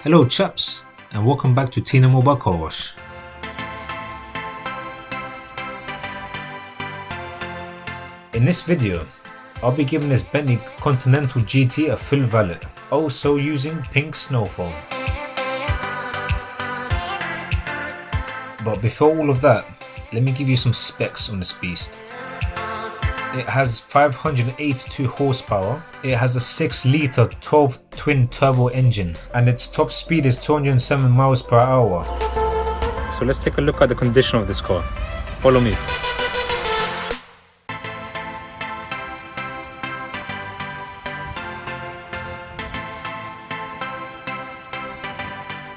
Hello chaps, and welcome back to Tino Mobile Car Wash. In this video, I'll be giving this Bentley Continental GT a full valet, also using pink snowfall. But before all of that, let me give you some specs on this beast. It has 582 horsepower, it has a 6 litre 12 twin turbo engine, and its top speed is 207 miles per hour. So let's take a look at the condition of this car. Follow me.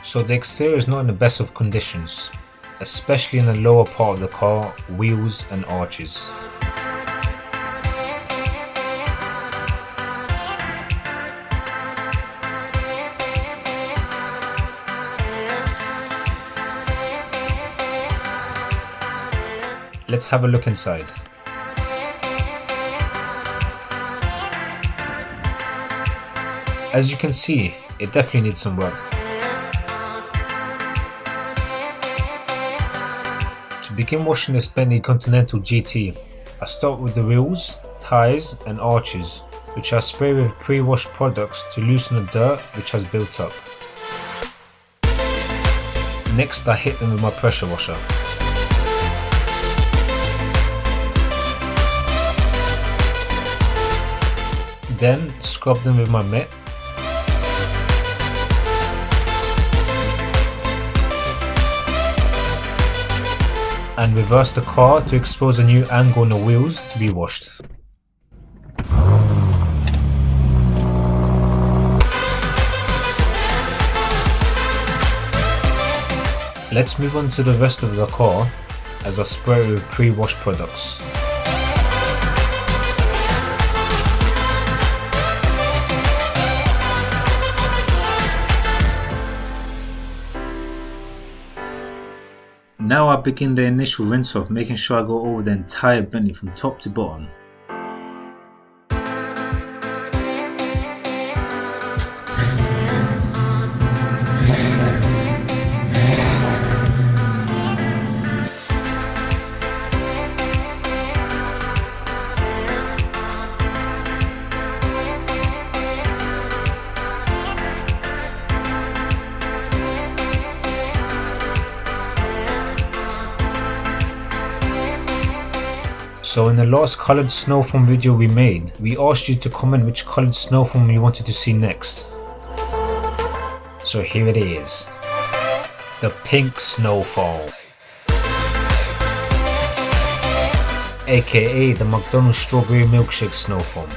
So the exterior is not in the best of conditions, especially in the lower part of the car, wheels and arches. Let's have a look inside. As you can see, it definitely needs some work. To begin washing this Bentley Continental GT, I start with the wheels, tyres and arches, which I spray with pre-washed products to loosen the dirt which has built up. Next I hit them with my pressure washer. Then scrub them with my mitt. And reverse the car to expose a new angle on the wheels to be washed. Let's move on to the rest of the car as I spray it with pre-washed products. Now I begin the initial rinse off, making sure I go over the entire Bentley from top to bottom. So in the last coloured snow foam video we made, we asked you to comment which coloured snow foam you wanted to see next. So here it is. The pink snowfall. AKA the McDonald strawberry milkshake snow foam.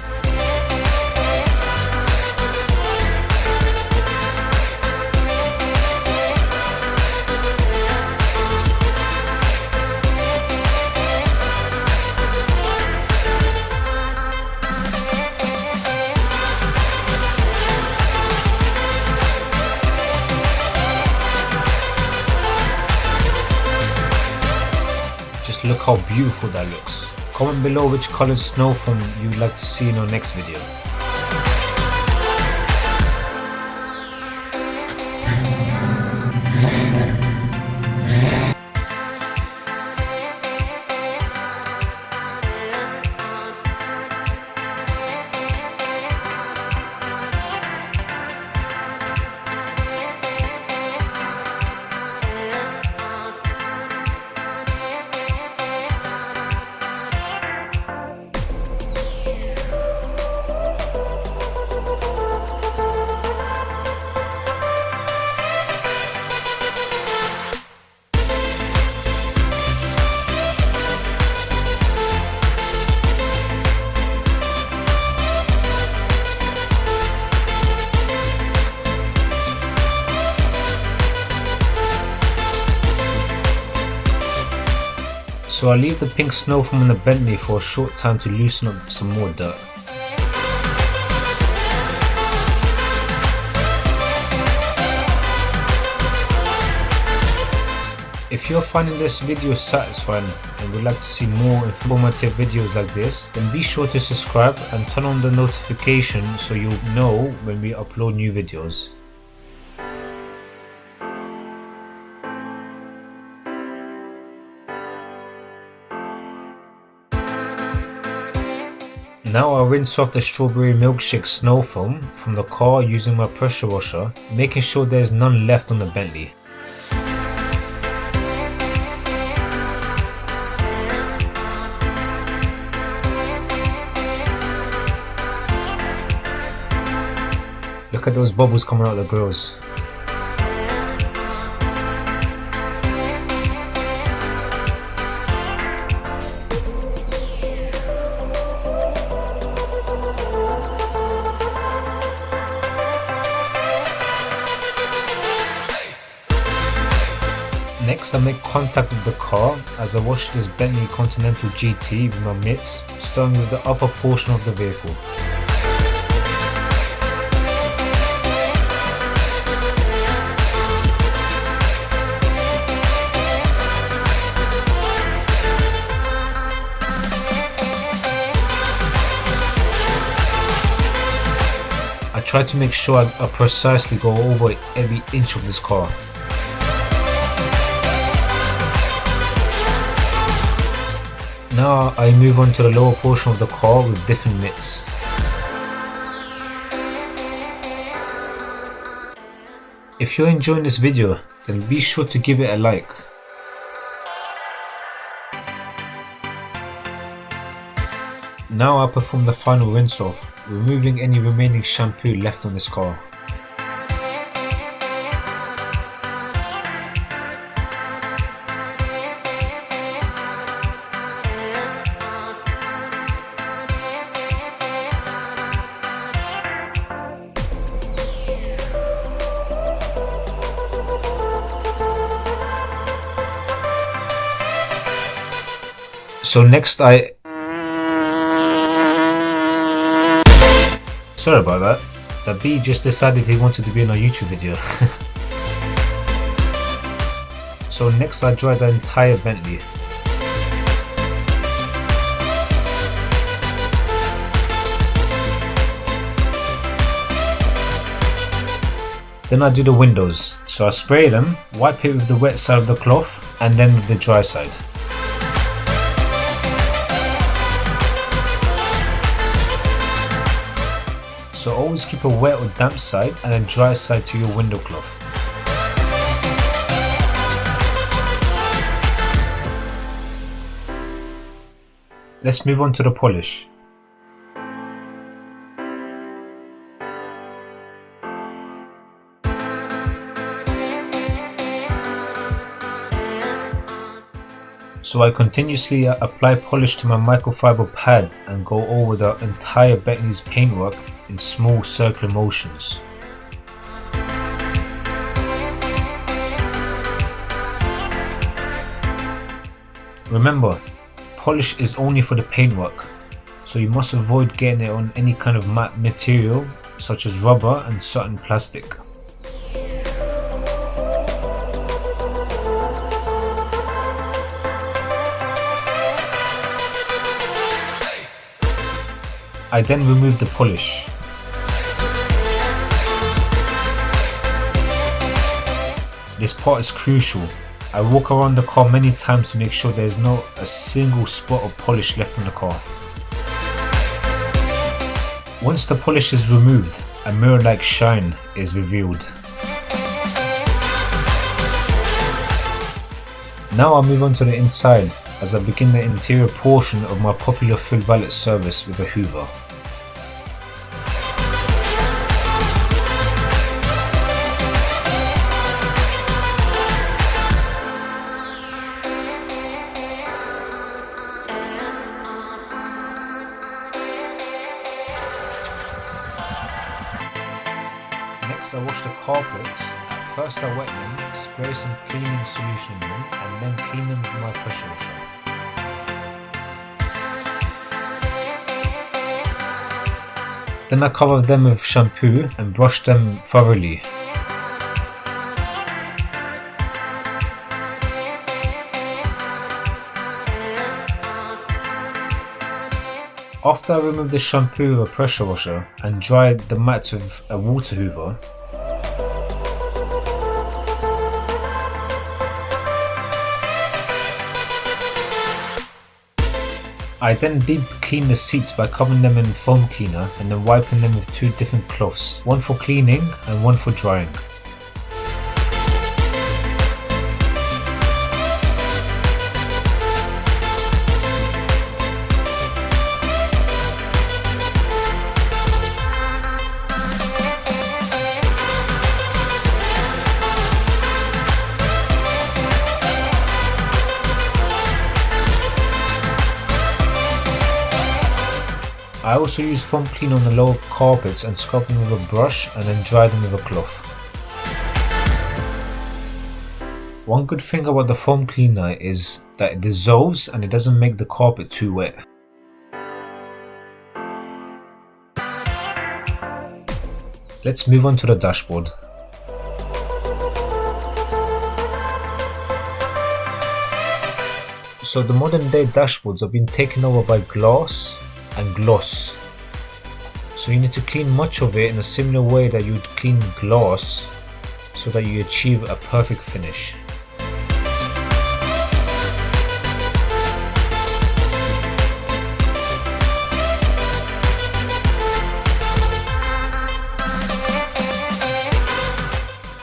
Just look how beautiful that looks. Comment below which coloured snow foam you'd like to see in our next video. So I leave the pink snow foam on the Bentley for a short time to loosen up some more dirt. If you're finding this video satisfying and would like to see more informative videos like this, then be sure to subscribe and turn on the notification so you'll know when we upload new videos. Now I'll rinse off the strawberry milkshake snow foam from the car using my pressure washer, making sure there's none left on the Bentley. Look at those bubbles coming out of the grills. Next, I make contact with the car as I wash this Bentley Continental GT with my mitts, starting with the upper portion of the vehicle. I try to make sure I precisely go over every inch of this car. Now I move on to the lower portion of the car with different mitts. If you're enjoying this video, then be sure to give it a like. Now I perform the final rinse off, removing any remaining shampoo left on this car. So next sorry about that. The bee just decided he wanted to be in a YouTube video. So next I dry the entire Bentley. Then I do the windows. So I spray them, wipe it with the wet side of the cloth and then with the dry side. So always keep a wet or damp side and a dry side to your window cloth. Let's move on to the polish. So I continuously apply polish to my microfiber pad and go over the entire Bentley's paintwork in small circular motions. Remember, polish is only for the paintwork, so you must avoid getting it on any kind of matte material such as rubber and certain plastic. I then remove the polish. This part is crucial. I walk around the car many times to make sure there is not a single spot of polish left on the car. Once the polish is removed, a mirror-like shine is revealed. Now I'll move on to the inside as I begin the interior portion of my popular full valet service with a hoover. Next I wash the car plates. At first I wet them, spray some cleaning solution in them and then clean them with my pressure washer. Then I cover them with shampoo and brush them thoroughly. After I remove the shampoo with a pressure washer and dry the mats with a water hoover, I then deep clean the seats by covering them in foam cleaner and then wiping them with 2 different cloths, one for cleaning and one for drying. I also use foam cleaner on the lower carpets and scrub them with a brush and then dry them with a cloth. One good thing about the foam cleaner is that it dissolves and it doesn't make the carpet too wet. Let's move on to the dashboard. So the modern day dashboards have been taken over by glass and gloss, so you need to clean much of it in a similar way that you'd clean glass so that you achieve a perfect finish.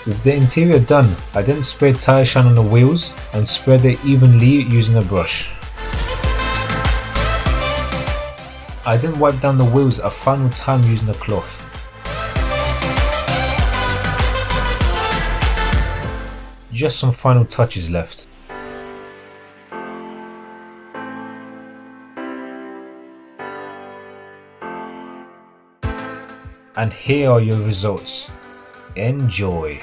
With the interior done, I then sprayed tire shine on the wheels and spread it evenly using a brush. I then wiped down the wheels a final time using a cloth. Just some final touches left. And here are your results. Enjoy!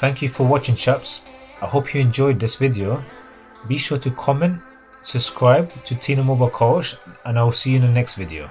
Thank you for watching, chaps. I hope you enjoyed this video. Be sure to comment, subscribe to Tino Mobile Car Wash, and I will see you in the next video.